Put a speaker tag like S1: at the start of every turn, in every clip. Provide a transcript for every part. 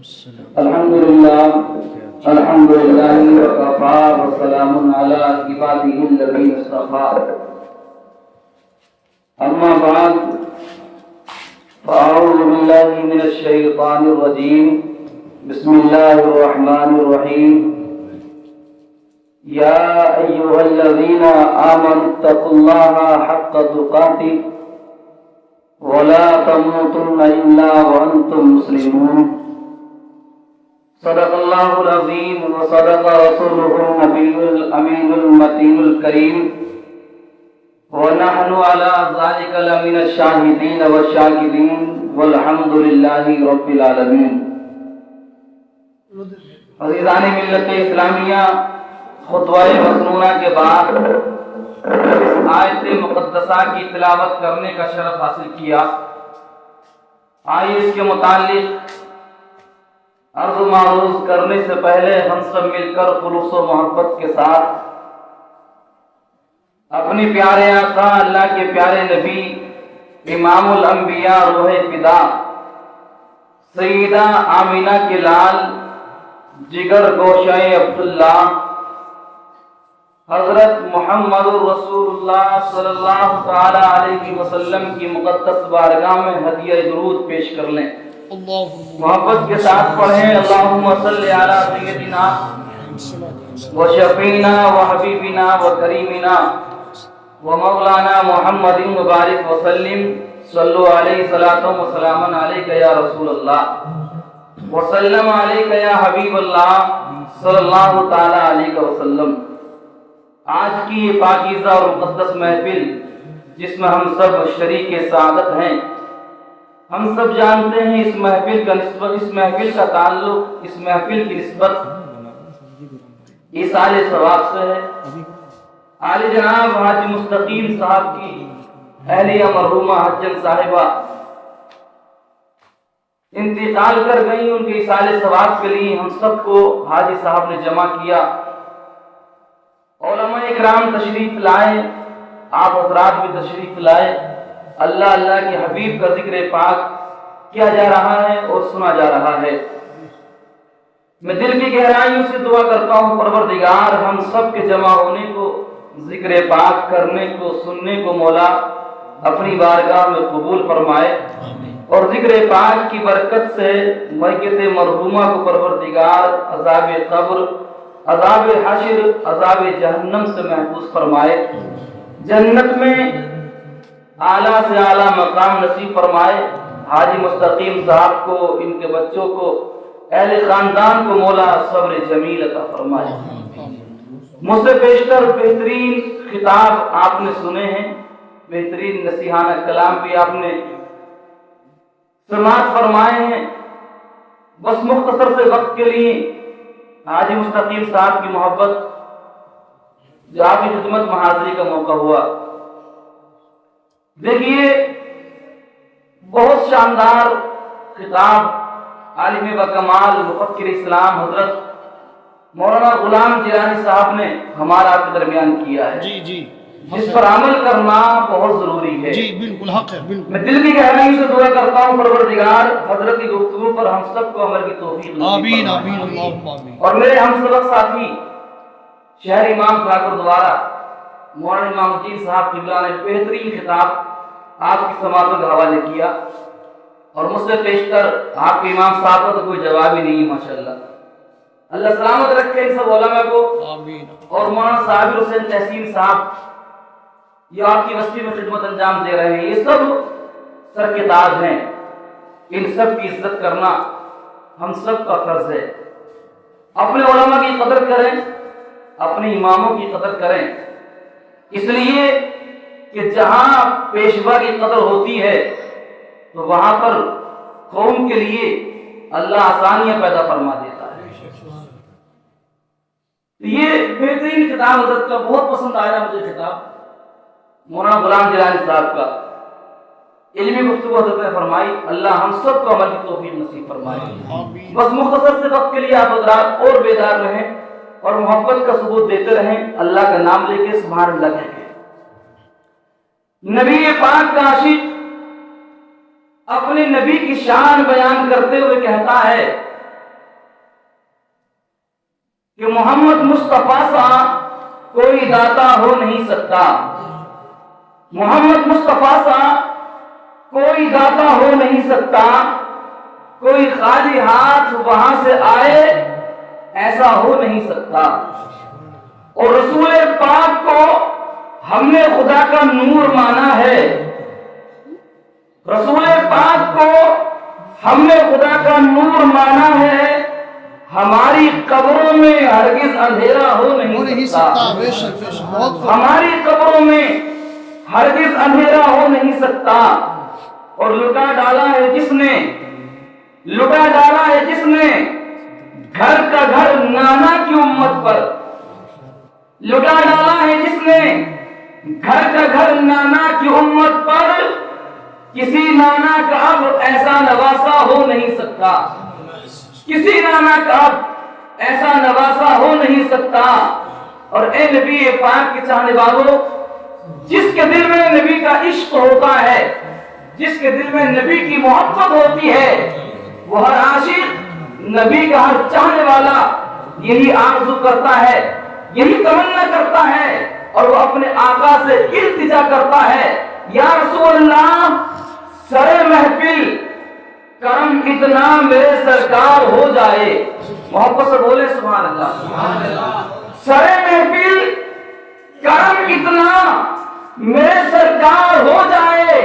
S1: الحمد لله وكفى وسلام على عباده الذين اصطفى أما بعد فأعوذ بالله من الشيطان الرجيم بسم الله الرحمن الرحيم يا أيها الذين آمنوا اتقوا الله حق تقاته ولا تموتن إلا وأنتم مسلمون صدق الله العظيم وصدق رسوله النبي الأمين المتين الكريم ونحن على ذلك لمن الشاهدين والشاكرين والحمد لله رب العالمين. عزیزان ملت اسلامیہ، خطبہ مسنونہ کے بعد اس آیت مقدسہ کی تلاوت کرنے کا شرف حاصل کیا. آئیے اس کے متعلق عرض و معروض کرنے سے پہلے ہم سب مل کر خلوص و محبت کے ساتھ اپنی پیارے آقا اللہ کے پیارے نبی امام الانبیاء روح فدا سیدہ آمینہ کے لال جگر گوشہ عبداللہ حضرت محمد رسول اللہ صلی اللہ تعالی علیہ وسلم کی مقدس بارگاہ میں ہدیہ درود پیش کر لیں. محبت کے ساتھ پڑھیں اللہم صلی علی سیدنا و شفینا و حبیبنا و کریمنا و مولانا محمد مبارک وسلم صلو علیہ صلاۃ و سلام علیک یا رسول اللہ وسلم علیک یا حبیب اللہ صلی اللہ تعالی علیہ وسلم. آج کی یہ پاکیزہ اور مقدس محفل جس میں ہم سب شریک سعادت ہیں، ہم سب جانتے ہیں اس محفل کا تعلق، اس محفل کی نسبت ایصال ثواب سے ہے. عالی جناب حاجی مستقیم صاحب کی اہلیہ مرحومہ حجن صاحبہ انتقال کر گئی. ان کے ایصال ثواب کے لیے ہم سب کو حاجی صاحب نے جمع کیا. علماء اکرام تشریف لائے، آپ حضرات بھی تشریف لائے. اللہ اللہ کے حبیب کا ذکر پاک کیا جا رہا ہے اور سنا جا رہا ہے. میں دل کی گہرائیوں سے دعا کرتا ہوں پروردگار ہم سب کے جمع ہونے کو، ذکر پاک کرنے کو، سننے کو مولا اپنی بارگاہ میں قبول فرمائے اور ذکر پاک کی برکت سے میت مرحومہ کو پروردگار عذاب قبر، عذاب حشر، عذاب جہنم سے محفوظ فرمائے. جنت میں اعلیٰ سے اعلیٰ مقام نصیب فرمائے. حاجی مستقیم صاحب کو، ان کے بچوں کو، اہل خاندان کو مولا صبر جمیل عطا فرمائے. مجھ سے بیشتر بہترین خطاب آپ نے سنے ہیں، بہترین نصیحانہ کلام بھی آپ نے سماعت فرمائے ہیں. بس مختصر سے وقت کے لیے حاجی مستقیم صاحب کی محبت جو آپ کی خدمت میں حاضری کا موقع ہوا. دیکھیے بہت شاندار خطاب عالم بکمال مفکر اسلام حضرت مولانا غلام جیلانی صاحب نے ہمارا آپ کے درمیان کیا ہے، جس پر عمل کرنا بہت ضروری ہے.
S2: جی بالکل حق ہے. بالکل
S1: میں دل کی گہرائی سے دعا کرتا ہوں پروردگار حضرت کی گفتگو پر ہم سب کو عمل کی توفیق نصیب
S2: آمین
S1: فرمائے.
S2: آمین اللہم آمین.
S1: اور میرے ہم سبق ساتھی شہر امام ٹھاکر دوارا مولانا امام الدین صاحب قبلہ نے بہترین خطاب آپ کی سماعتوں کا حوالے کیا اور مجھ سے پیشتر آپ کے امام صاحب کا تو کوئی جواب ہی نہیں. ماشاءاللہ اللہ سلامت رکھے ان سب علماء کو.
S2: آمین.
S1: اور مولانا صابر حسین تحسین صاحب یہ آپ کی وسطی میں خدمت انجام دے رہے ہیں. یہ سب سر کے تاج ہیں. ان سب کی عزت کرنا ہم سب کا فرض ہے. اپنے علماء کی قدر کریں، اپنے اماموں کی قدر کریں، اس لیے کہ جہاں پیشوا کی قدر ہوتی ہے تو وہاں پر قوم کے لیے اللہ آسانیاں پیدا فرما دیتا ہے. یہ بہترین خطاب حضرت کا بہت پسند آیا مجھے. خطاب مولانا غلام جیلانی صاحب کا علمی گفتگو حضرت نے فرمائی. اللہ ہم سب کو عمل کی توفیق نصیب فرمائے. بس مختصر سے وقت کے لیے آپ حضرات اور بیدار رہیں اور محبت کا ثبوت دیتے رہیں. اللہ کا نام لے کے سبحان اللہ کہہ کے. نبی پاک کا عاشق اپنے نبی کی شان بیان کرتے ہوئے کہتا ہے کہ محمد مصطفیٰ سا کوئی داتا ہو نہیں سکتا، محمد مصطفیٰ سا کوئی داتا ہو نہیں سکتا، کوئی خالی ہاتھ وہاں سے آئے ایسا ہو نہیں سکتا۔ اور رسول پاک کو ہم نے خدا کا نور مانا ہے، رسول پاک کو ہم نے خدا کا نور مانا ہے، ہماری قبروں میں ہرگز اندھیرا ہو نہیں سکتا،
S2: بے شک بے شک، بہت خوب۔
S1: ہماری قبروں میں ہرگز اندھیرا ہو نہیں سکتا۔ اور لٹا ڈالا ہے جس نے، لٹا ڈالا ہے جس نے گھر کا گھر نانا کی امت پر، لٹا ڈالا ہے جس نے گھر کا گھر نانا کی امت پر، کسی نانا کا اب ایسا نواسا ہو نہیں سکتا، کسی نانا کا اب ایسا نواسا ہو نہیں سکتا۔ اور اے نبی پاک کے چاہنے والوں، جس کے دل میں نبی کا عشق ہوتا ہے، جس کے دل میں نبی کی محبت ہوتی ہے، وہ ہر عاشق نبی کا، ہر چاہنے والا یہی آرزو کرتا ہے، یہی تمنا کرتا ہے، اور وہ اپنے آقا سے التجا کرتا ہے، یا رسول اللہ سرے محفل کرم اتنا میرے سرکار ہو جائے، محبت سے بولے سبحان اللہ، سرے محفل کرم اتنا میرے سرکار ہو جائے،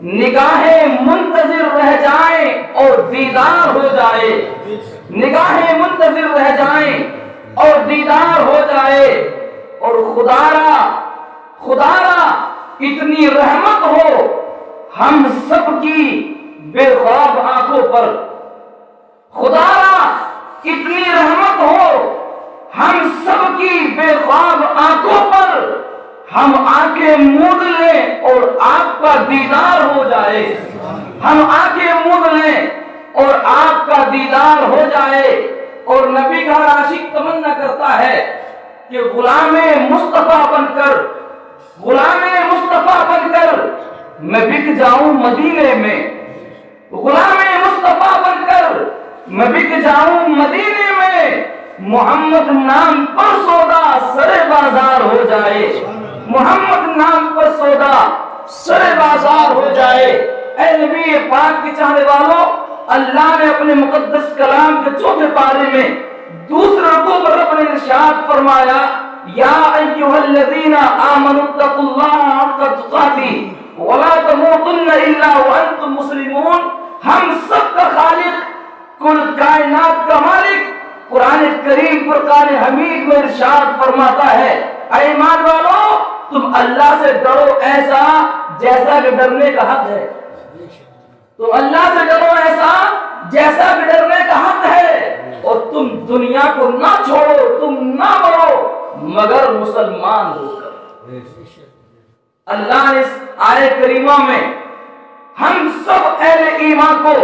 S1: نگاہیں منتظر رہ جائیں اور دیدار ہو جائے، نگاہیں منتظر رہ جائیں اور دیدار ہو جائے، اور خدارا اتنی رحمت ہو ہم سب کی بے خواب آنکھوں پر، خدارا اتنی رحمت ہو ہم سب کی بے خواب آنکھوں پر، ہم آنکھیں موند لیں اور آپ کا دیدار ہو جائے، ہم آنکھیں موند لیں اور آپ کا دیدار ہو جائے۔ اور نبی کا عاشق تمنا کرتا ہے کہ غلام مصطفیٰ بن کر، غلام مصطفیٰ بن کر میں بک جاؤں مدینے میں، غلام مصطفیٰ بن کر میں بک جاؤں مدینے میں، محمد نام پر سودا سرے بازار ہو جائے، محمد نام پر سودا سرے بازار ہو جائے۔ اے نبی پاک کے چاہنے والوں، اللہ نے اپنے مقدس کلام کے چوتھے پارے میں دوسرے رکوع پر رب نے ارشاد فرمایا، یا ایھا الذین آمنوا اتقوا اللہ حق تقاتہ ولا تموتن الا وانتم مسلمون۔ ہم سب کا خالق، کل کائنات کا مالک قرآن کریم فرقان حمید میں ارشاد فرماتا ہے، اے ایمان والو تم اللہ سے ڈرو ایسا جیسا کہ ڈرنے کا حق ہے، تم اللہ سے ڈرو ایسا جیسا کہ ڈرنے کا حق ہے، اور تم دنیا کو نہ چھوڑو، تم نہ مرو مگر مسلمان ہو کر۔ اللہ نے اس آیت کریمہ میں ہم سب اہل ایمان کو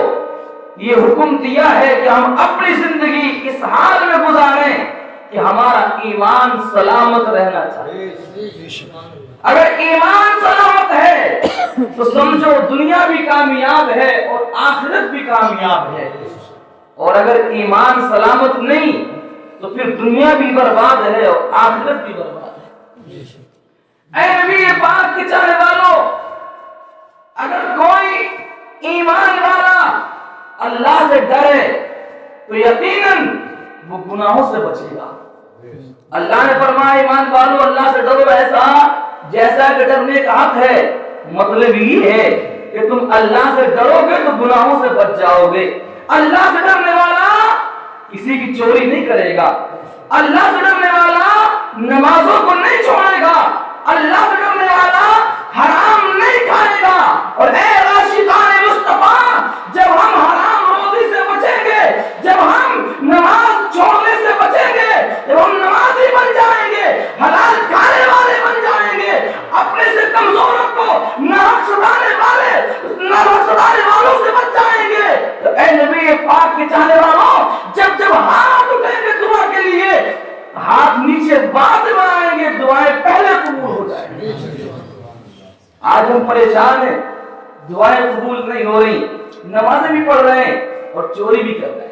S1: یہ حکم دیا ہے کہ ہم اپنی زندگی اس حال میں گزاریں کہ ہمارا ایمان سلامت رہنا چاہیے۔ اگر ایمان سلامت ہے تو سمجھو دنیا بھی کامیاب ہے اور آخرت بھی کامیاب ہے، اور اگر ایمان سلامت نہیں تو پھر دنیا بھی برباد ہے اور آخرت بھی برباد ہے۔ اے نبی پاک کے چاہنے والوں، اگر کوئی ایمان والا اللہ سے ڈرے تو یقیناً وہ گناہوں سے بچے گا۔ اللہ نے فرمایا ایمان والو اللہ سے ڈرو ایسا جیسا کہ ڈرنے کا حق ہے، مطلب یہ ہے کہ تم اللہ سے ڈرو گے تو گناہوں سے بچ جاؤ گے۔ اللہ سے ڈرنے والا کسی کی چوری نہیں کرے گا، اللہ سے ڈرنے والا نمازوں کو نہیں چھوڑے گا، اللہ سے ڈرنے والا حرام نہیں کھائے گا۔ اور اے عاشقان مصطفیٰ، جب ہم حرام روزی سے بچیں گے، جب ہم نماز چھوڑنے سے بچیں گے، جب ہم نمازی بن جائیں گے، حلال کھانے والے بن جائیں گے، اپنے سے کمزوروں کو ناحق ستانے والوں سے بچ جائیں گے، تو اے نبی پاک کے چاہنے والوں، جب جب ہاتھ اٹھیں گے دعا کے لیے، ہاتھ نیچے بعد میں آئیں گے، دعائیں پہلے قبول ہو جائیں گے۔ آج ہم پریشان ہیں، دعائیں قبول نہیں ہو رہی، نمازیں بھی پڑھ رہے ہیں اور چوری بھی کر رہے ہیں۔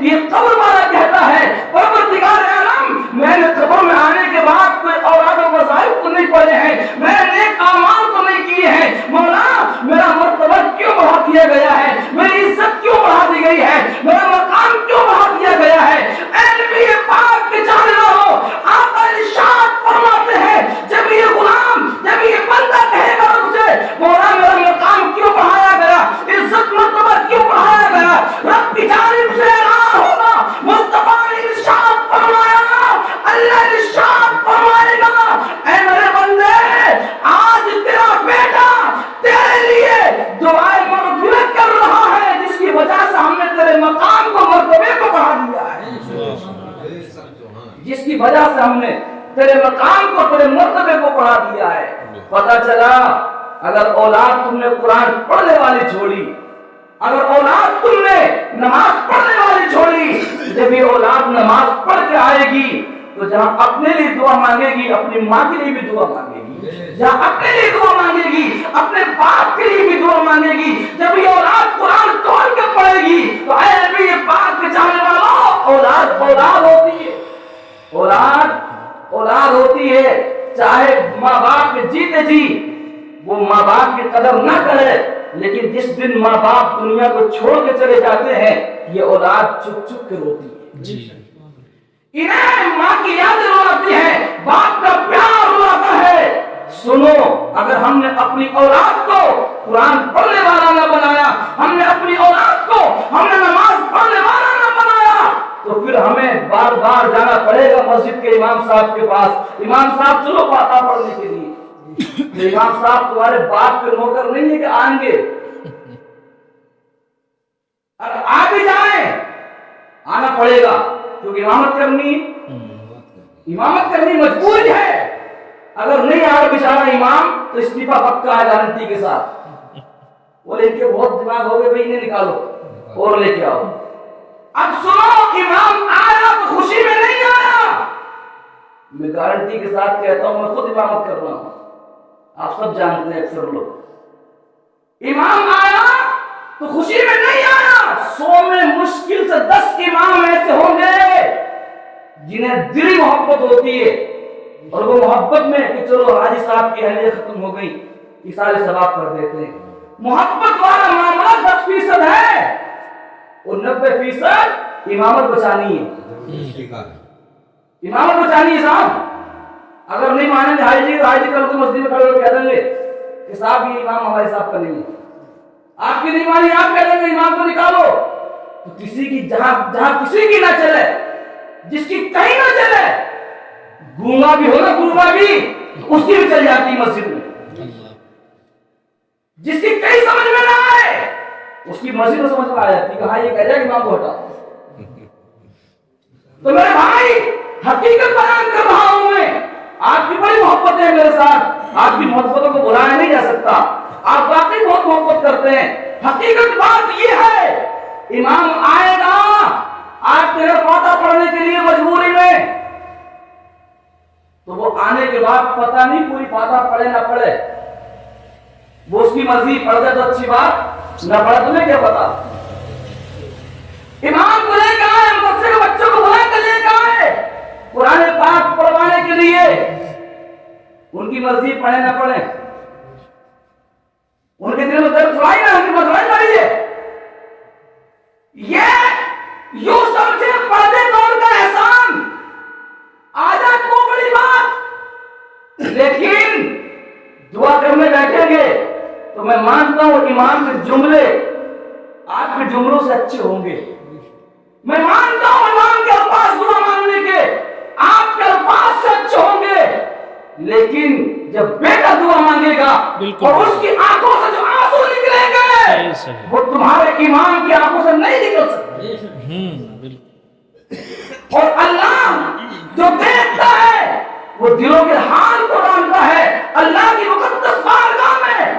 S1: یہ قبر والا کہتا ہے پروردگار عالم میں نے قبر میں آنے کے بعد کوئی اولاد و وظائف تو نہیں پڑے ہیں، میں نے نیک اعمال تو نہیں کیے ہیں، مولا میرا مرتبہ کیوں بڑھا دیا گیا ہے، میری عزت کیوں بڑھا دی گئی ہے، میرا مقام کیوں بڑھا دیا گیا ہے؟ اے نبی پاک کے جاننے والو، آقا ارشاد فرماتے ہیں جب یہ غلام، جب یہ بندہ کہے گا رب سے مولا میرا مقام کیوں بڑھایا گیا، عزت مرتبہ کیوں بڑھایا گیا، رب کی جانب سے اعلان ہوگا، مصطفیٰ نے ارشاد فرمایا، اللہ ارشاد فرمائے گا اے میرے بندے آج تیرا بیٹا تیرے لیے دعائے مغفرت کر رہا ہے، جس کی وجہ سے ہم نے تیرے مقام کو، مرتبے کو بڑھا دیا ہے، جس کی وجہ سے ہم نے تیرے مقام کو، تیرے مرتبے کو بڑھا دیا ہے۔ پتہ چلا اگر اولاد تم نے قرآن پڑھنے والی چھوڑی، اگر اولاد تم نے نماز پڑھنے والی چھوڑی، جب یہ اولاد نماز پڑھ کے آئے گی تو جہاں اپنے لیے دعا مانگے گی اپنی ماں کے لیے بھی دعا مانگے گی، جہاں اپنے لیے دعا مانگے گی اپنے باپ کے لیے بھی دعا مانگے گی۔ جب یہ اولاد قرآن کھول کے پڑھے گی تو اے نبی پاک کے جاننے والوں، اولاد اولاد ہوتی ہے، اولاد اولاد ہوتی ہے، چاہے ماں باپ کے جیتے جی وہ ماں باپ کی قدر نہ کرے، لیکن جس دن ماں باپ دنیا کو چھوڑ کے چلے جاتے ہیں یہ اولاد چپ چپ کے روتی ہے، انہیں ماں کی یاد رلاتی ہے، باپ کا پیار رلاتا ہے۔ سنو اگر ہم نے اپنی اولاد کو قرآن پڑھنے والا نہ بنایا، ہم نے اپنی اولاد کو ہم نے نماز پڑھنے والا نہ بنایا، تو پھر ہمیں بار بار جانا پڑے گا مسجد کے امام صاحب کے پاس، امام صاحب چلو پاتا پڑھنے کے لیے۔ امام صاحب تمہارے باپ کے نوکر نہیں ہے کہ آئیں گے، اگر آ بھی جائیں آنا پڑے گا، کیونکہ امامت کرنی مجبوری ہے۔ اگر نہیں آ رہا بیچارہ امام تو استعفیٰ پکا ہے گارنٹی کے ساتھ، بولے ان کے بہت دماغ ہو گئے بھائی انہیں نکالو اور لے کے آؤ۔ اب سنو امام آیا تو خوشی میں نہیں آیا، میں گارنٹی کے ساتھ کہتا ہوں میں خود امامت کر رہا ہوں، آپ سب جانتے ہیں اکثر لوگ، امام آیا تو خوشی میں نہیں آیا، 100 میں مشکل سے 10 امام ایسے ہوں گے جنہیں دلی محبت ہوتی ہے، اور وہ محبت میں کہ چلو حاجی صاحب کی اہلیت ختم ہو گئی سارے ثواب کر دیتے ہیں، محبت والا معاملہ 10% ہے اور 90% امامت بچانی ہے، امامت بچانی ہے صاحب۔ اگر نہیں مانیں گے حاجی کل تو مسجد میں کھڑے ہو کہہ دیں گے کہ صاحب یہ امام ہمارے صاحب کا نہیں ہے، آپ کی نہیں مانی آپ کہہ دیں گے امام کو نکالو، تو کسی کی جہاں کسی کی نہ چلے، جس کی کہیں نہ چلے، گونگا بھی ہو نا گونگا بھی اس کی بھی چل جاتی مسجد میں، جس کی کہیں سمجھ میں نہ آئے اس کی مسجد میں سمجھ میں آ جاتی کہ ہاں یہ کہہ رہا ہے امام کو ہٹا۔ تو میرے بھائی حقیقت بیان کر رہا ہوں میں، آپ کی بڑی محبت ہے میرے ساتھ، آپ کی محبتوں کو بلایا نہیں جا سکتا، آپ واقعی بہت محبت کرتے ہیں، حقیقت بات یہ ہے امام آئے گا آج تیرے فاتحہ پڑھنے کے لیے مجبوری میں، تو وہ آنے کے بعد پتہ نہیں پوری فاتحہ پڑھے نہ پڑھے، وہ اس کی مرضی، پڑھ دے تو اچھی بات، نہ پڑھے تمہیں کیا پتا۔ امام کو لے کے آئے، مدرسے کے بچوں کو بلا کے لے کے آئے قرآن پاک پڑھوانے کے لیے، ان کی مرضی پڑھے نہ پڑھے، ان کے دل میں درد چھوڑائی نہ، ان کی مسئلہ پڑھیے، یہ یوں سمجھے پردے توڑ کا احسان آجات کو بڑی بات، لیکن دعا کرنے بیٹھیں گے تو میں مانتا ہوں امام کے جملے آپ کے جملوں سے اچھے ہوں گے، میں مانتا ہوں امام کے الفاظ دعا مانگنے کے آپ کے الفاظ سے اچھے ہوں گے، لیکن جب بیٹا دعا مانگے گا اور اس کی آنکھوں سے جو آنسو نکلیں گے وہ تمہارے امام کی آنکھوں سے نہیں نکل سکتے، اور اللہ جو دیکھتا ہے وہ دلوں کے حال کو جانتا ہے، اللہ کی مقدس بارگاہ میں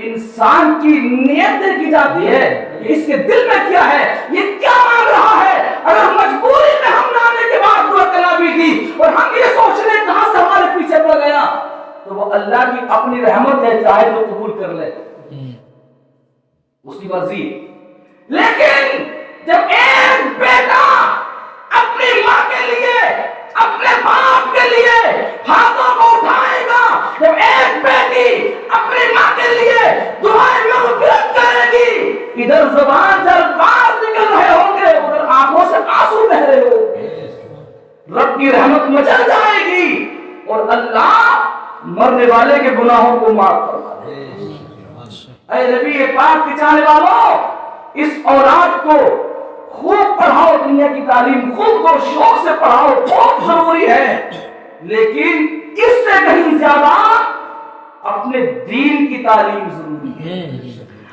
S1: انسان کی نیت دیکھی جاتی ہے کہ اس کے دل میں کیا ہے، یہ کیا مانگ رہا ہے۔ اگر مجبوری میں ہم نے آنے کے بعد دعا کلام کی اور ہم یہ سوچ رہے کہاں سے ہمارے پیچھے پڑ گیا، تو وہ اللہ کی اپنی رحمت ہے، چاہے تو قبول کر لے، اس کی مرضی۔ لیکن جب ایک بیٹا مرنے والے کے گناہوں کو معاف فرما دے۔ اے نبی پاک کے چاہنے والوں، اس اولاد کو خوب پڑھاؤ، دنیا کی تعلیم خوب کو شوق سے پڑھاؤ، بہت ضروری ہے، لیکن اس سے کہیں زیادہ اپنے دین کی تعلیم ضروری ہے،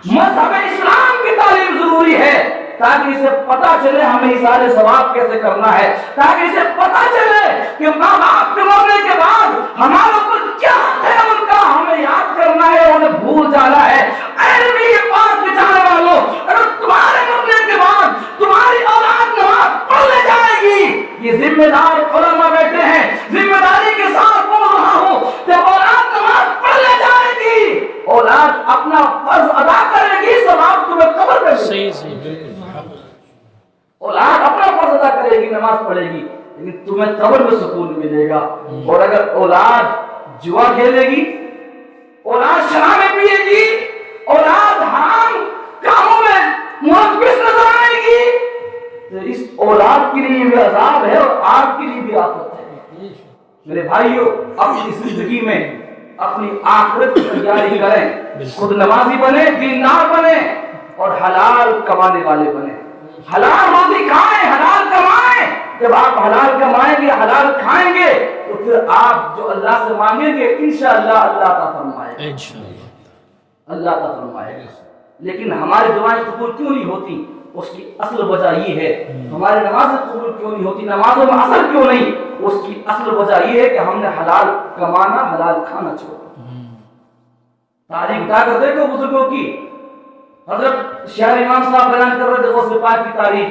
S1: مذہب اسلام کی تعلیم ضروری ہے، تاکہ اسے پتا چلے ہمیں اشارے ثواب کیسے کرنا ہے، تاکہ اسے پتا چلے کہ ماں باپ کے مرنے کے بعد ہمارے اوپر کیا حق ہے ان کا، ہمیں یاد کرنا ہے، انہیں بھول جانا ہے۔ اے نبی پاک کے چاہنے والوں، اگر تمہارے مرنے کے بعد تمہاری اولاد نماز پڑھنے جائے گی، یہ ذمہ دار علماء بیٹھے ہیں، ذمہ داری کے ساتھ بول رہا ہوں، جب اولاد نماز پڑھنے جائے گی، اولاد اپنا فرض ادا کرے گی، ثواب تمہیں قبر میں
S2: صحیح صحیح بالکل
S1: اولاد اپنا فرض ادا کرے گی، نماز پڑھے گی، لیکن تمہیں قبر میں سکون ملے گا۔ اور اگر اولاد جوا کھیلے گی، اولاد شرابیں پیے گی، اولاد حرام کاموں میں ملوث نظر آئے گی، تو اس اولاد کے لیے بھی عذاب ہے اور آپ کے لیے بھی آفت ہے۔ میرے بھائیو، اپنی زندگی میں اپنی آخرت کی تیاری کریں، خود نمازی بنے، دیندار بنے اور حلال کمانے والے بنے، حلال روزی کھائیں، حلال کمائیں۔ جب آپ حلال کمائیں گے، حلال کھائیں گے، تو پھر آپ جو اللہ سے مانگیں گے انشاءاللہ اللہ عطا فرمائے گا،
S2: انشاءاللہ
S1: اللہ عطا فرمائے گا۔ لیکن ہماری دعائیں قبول کیوں نہیں ہوتی؟ اس کی اصل وجہ یہ ہے، ہماری نمازیں قبول کیوں نہیں ہوتی، نمازوں میں اثر کیوں نہیں؟ اس کی اصل وجہ یہ ہے کہ ہم نے حلال کمانا، حلال کھانا چھوڑا۔ تاریخ اٹھا کر دیکھو بزرگوں کی، حضرت شاعر امام صاحب بیان کر رہے تھے غوث پاک کی تاریخ۔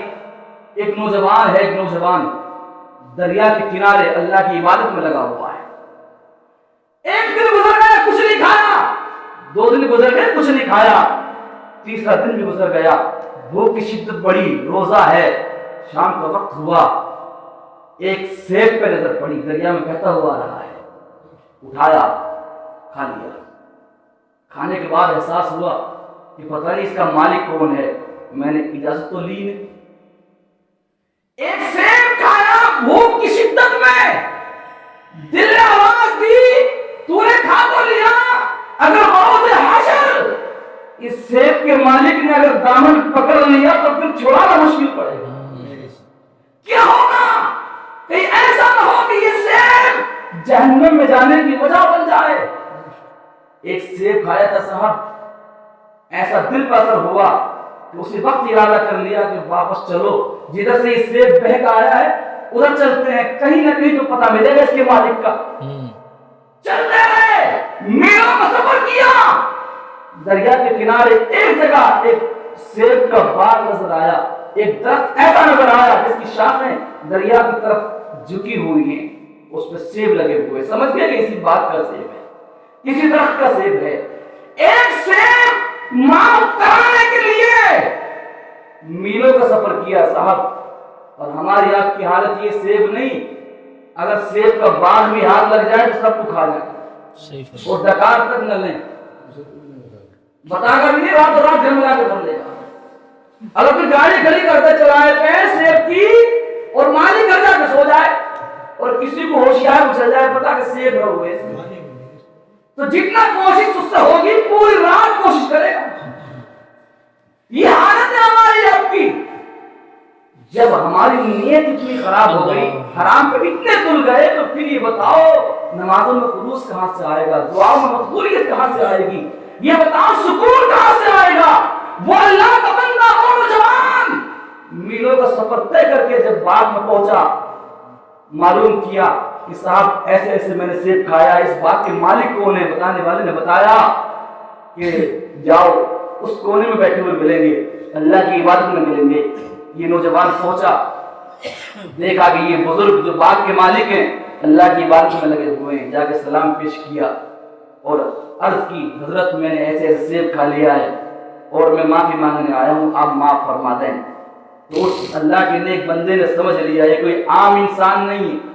S1: ایک نوجوان ہے، ایک نوجوان دریا کے کنارے اللہ کی عبادت میں لگا ہوا ہے۔ ایک دن گزر گیا، کچھ نہیں کھایا، 2 دن گزر گئے، کچھ نہیں کھایا، تیسرا دن بھی گزر گیا، بھوک کی شدت بڑی، روزہ ہے، شام کا وقت ہوا، ایک سیب پہ نظر پڑی، دریا میں بہتا ہوا آ رہا ہے، اٹھایا، کھا لیا۔ کھانے کے بعد احساس ہوا کہ پتہ نہیں اس کا مالک کون ہے، میں نے اجازت تو لی نہیں، ایک سیب کھایا بھوک کی شدت میں، دل نے آواز دی تو نے کھا تو لیا، اگر روز حشر اس سیب کے مالک نے اگر دامن پکڑ لیا تو پھر چھڑانا مشکل پڑے گا۔ کیا ہوگا؟ کہیں ایسا نہ ہو کہ یہ سیب جہنم میں جانے کی وجہ بن جائے۔ ایک سیب کھایا تھا صاحب، ایسا دل پر اثر ہوا کہ اسی وقت ارادہ کر لیا کہ واپس چلو، جدھر سے یہ سیب بہہ کے آیا ہے ادھر چلتے ہیں، کہیں نہ کہیں تو پتہ ملے گا اس کے مالک کا۔ چلتے رہے، میلوں کا سفر کیا، دریا کے کنارے ایک جگہ ایک سیب کا باغ نظر آیا، ایک درخت ایسا نظر آیا جس کی شاخیں دریا کی طرف جھکی ہوئی ہیں، اس پہ سیب لگے ہوئے، سمجھ گئے کہ اسی باغ کا سیب ہے، کسی درخت کا سیب ہے۔ ایک سیب معاف کرانے کے لیے میلوں کا سفر کیا صاحب، اور ہماری آپ کی حالت یہ سیب نہیں، اگر سیب کا باغ بھی ہاتھ لگ جائے تو سب کو کھا جائے، اور ڈکار تک نہ لیں، بتا کر بھی نہیں، رات رات گھر میں لا کے بھر لے گا۔ اگر کوئی گاڑی کھڑی کرتے چلائے پہ سیب کی اور مالک گھر جا کے سو جائے اور کسی کو ہوشیار اچھل جائے پتا کہ سیب ہے ہوئے، تو جتنا کوشش اس سے ہوگی پوری رات کوشش کرے گا۔ یہ حالت ہے ہماری آپ کی۔ جب ہماری نیت اتنی خراب ہو گئی، حرام پہ اتنے تل گئے، تو پھر یہ بتاؤ نمازوں میں خلوص کہاں سے آئے گا، دعاؤں میں مقبولیت کہاں سے آئے گی، یہ بتاؤ سکون کہاں سے آئے گا؟ وہ اللہ کا بندہ وہ نوجوان میلوں کا سفر طے کر کے جب باغ میں پہنچا، معلوم کیا کہ صاحب ایسے ایسے میں نے سیب کھایا، اس باغ کے مالک کون ہے؟ بتانے والے نے بتایا کہ جاؤ اس کونے میں بیٹھے ہوئے ملیں گے، اللہ کی عبادت میں ملیں گے۔ یہ نوجوان پہنچا، دیکھا کہ یہ بزرگ جو باغ کے مالک ہیں اللہ کی عبادت میں لگے ہوئے ہیں، جا کے سلام پیش کیا اور عرض کی حضرت میں نے ایسے ایسے سیب کھا لیا ہے اور میں معافی مانگنے آیا ہوں، آپ معاف فرما دیں۔ تو اس اللہ کے نیک بندے نے سمجھ لیا یہ کوئی عام انسان نہیں ہے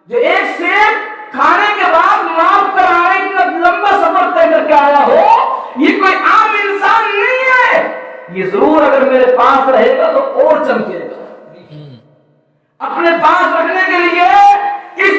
S1: جو ایک سیب کھانے کے بعد معاف کرانے اتنا لمبا سفر طے کر کے آیا ہو، یہ کوئی عام انسان نہیں ہے، یہ ضرور اگر میرے پاس رہے گا تو اور چمکے گا۔ اپنے پاس رکھنے کے لیے اس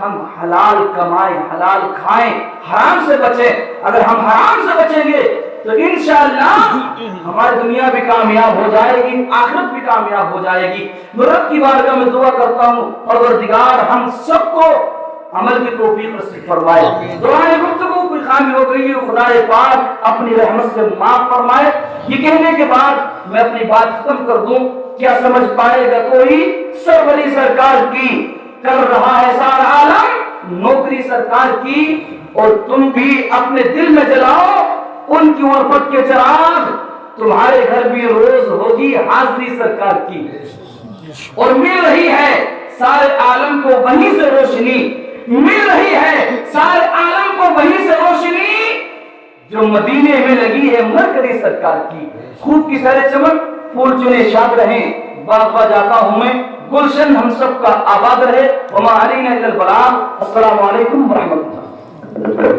S1: ہم حلال کمائیں، حلال کھائیں، حرام سے بچیں. اگر ہم حرام سے بچیں گے تو انشاءاللہ ہماری دنیا بھی کامیاب ہو جائے گی، آخرت بھی کامیاب ہو جائے گی. رب کی بارگاہ میں دعا کرتا ہوں پروردگار ہم سب کو عمل کی توفیق نصیب فرمائے. دعائیں گفتگو کوئی خامی ہو گئی ہے، خدا پاک اپنی رحمت سے معاف فرمائے. یہ کہنے کے بعد میں اپنی بات ختم کر دوں. کیا سمجھ پائے گا کوئی؟ سروری سرکار کی کر رہا ہے سارا عالم نوکری سرکار کی، اور تم بھی اپنے دل میں جلاؤ ان کی عرفت کے چراغ. تمہارے گھر بھی روز ہوگی حاضری سرکار کی، اور مل رہی ہے سارے عالم کو وہیں سے روشنی، مل رہی ہے سارے عالم کو وہیں سے روشنی جو مدینے میں لگی ہے مرکزی سرکار کی. خوب کی سارے چمن پھول چنے شاد رہیں. باغ جاتا ہوں میں، گلشن ہم سب کا آباد رہے. وما علینا الا البلاغ. السلام علیکم ورحمۃ اللہ.